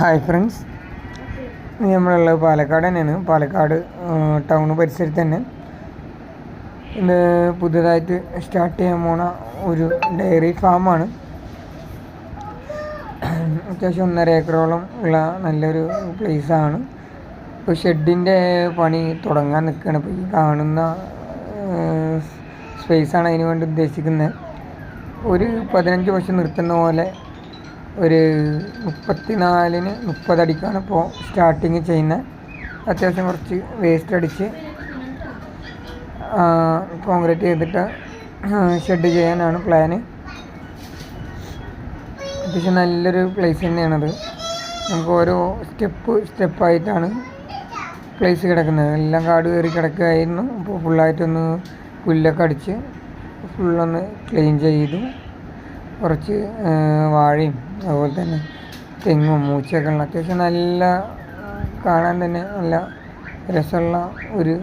Hi friends, നമ്മളുള്ളത് പാലക്കാട് തന്നെയാണ്. Palakkad town പരിസരത്ത് തന്നെ ഇത് പുതുതായിട്ട് സ്റ്റാർട്ട് ചെയ്യാൻ പോണ ഒരു ഡയറി ഫാമാണ്. അത്യാവശ്യം 1.5 ഏക്കറോളം ഉള്ള നല്ലൊരു പ്ലേസാണ്. ഇപ്പോൾ ഷെഡിൻ്റെ പണി തുടങ്ങാൻ നിൽക്കുകയാണ്. ഇപ്പോൾ ഈ കാണുന്ന സ്പേസാണ് അതിന് വേണ്ടി ഉദ്ദേശിക്കുന്നത്. ഒരു 15 വർഷം നിർത്തുന്ന പോലെ ഒരു 34-30 അടിക്കാണ് ഇപ്പോൾ സ്റ്റാർട്ടിങ് ചെയ്യുന്നത്. അത്യാവശ്യം കുറച്ച് വേസ്റ്റ് അടിച്ച് കോൺക്രീറ്റ് ചെയ്തിട്ട് ഷെഡ് ചെയ്യാനാണ് പ്ലാന്. അത്യാവശ്യം നല്ലൊരു പ്ലേസ് തന്നെയാണത്. നമുക്ക് ഓരോ സ്റ്റെപ്പായിട്ടാണ് പ്ലേസ് കിടക്കുന്നത്. എല്ലാം കാട് കയറി കിടക്കുകയായിരുന്നു. അപ്പോൾ ഫുള്ളായിട്ടൊന്ന് പുല്ലൊക്കെ അടിച്ച് ഫുള്ളൊന്ന് ക്ലീൻ ചെയ്തു. കുറച്ച് വാഴയും അതുപോലെ തന്നെ തെങ്ങും മൂച്ചയൊക്കെ ഉള്ള അത്യാവശ്യം നല്ല കാണാൻ തന്നെ നല്ല രസമുള്ള ഒരു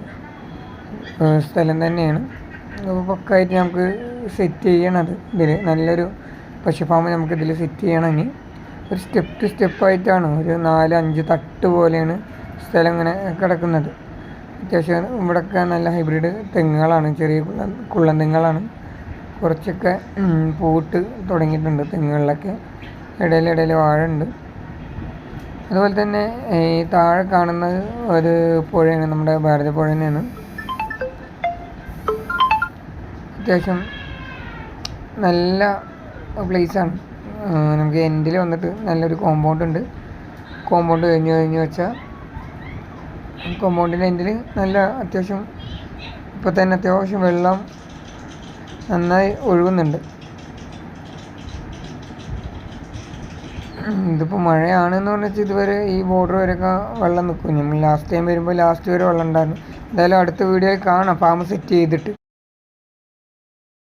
സ്ഥലം തന്നെയാണ്. അപ്പോൾ പക്കായിട്ട് നമുക്ക് സെറ്റ് ചെയ്യണത് ഇതിൽ നല്ലൊരു പശു ഫാം നമുക്ക് ഇതിൽ സെറ്റ് ചെയ്യണമെങ്കിൽ ഒരു സ്റ്റെപ്പായിട്ടാണ് ഒരു 4-5 തട്ട് പോലെയാണ് സ്ഥലം ഇങ്ങനെ കിടക്കുന്നത്. അത്യാവശ്യം ഇവിടെയൊക്കെ നല്ല ഹൈബ്രിഡ് തെങ്ങുകളാണ്, ചെറിയ കുള്ളൻ തെങ്ങുകളാണ്. കുറച്ചൊക്കെ പൂട്ട് തുടങ്ങിയിട്ടുണ്ട് തെങ്ങുകളിലൊക്കെ. ഇടയിൽ വാഴ ഉണ്ട്. അതുപോലെ തന്നെ ഈ താഴെ കാണുന്നത് ഒരു പുഴയാണ്, നമ്മുടെ ഭാരതപ്പുഴ തന്നെയാണ്. അത്യാവശ്യം നല്ല പ്ലേസാണ്. നമുക്ക് എൻഡിൽ വന്നിട്ട് നല്ലൊരു കോമ്പൗണ്ട് ഉണ്ട്. കോമ്പൗണ്ട് കഴിഞ്ഞ് വെച്ചാൽ കോമ്പൗണ്ടിൻ്റെ എൻഡിൽ നല്ല അത്യാവശ്യം ഇപ്പോൾ തന്നെ അത്യാവശ്യം വെള്ളം നന്നായി ഒഴുകുന്നുണ്ട്. ഇതിപ്പോൾ മഴയാണെന്ന് പറഞ്ഞാൽ ഇതുവരെ ഈ ബോർഡർ വരെയൊക്കെ വെള്ളം നിൽക്കും. നമ്മൾ ലാസ്റ്റ് ടൈം വരുമ്പോൾ ലാസ്റ്റ് വരെ വെള്ളം ഉണ്ടായിരുന്നു. എന്തായാലും അടുത്ത വീഡിയോയിൽ കാണാം ഫാം സെറ്റ് ചെയ്തിട്ട്.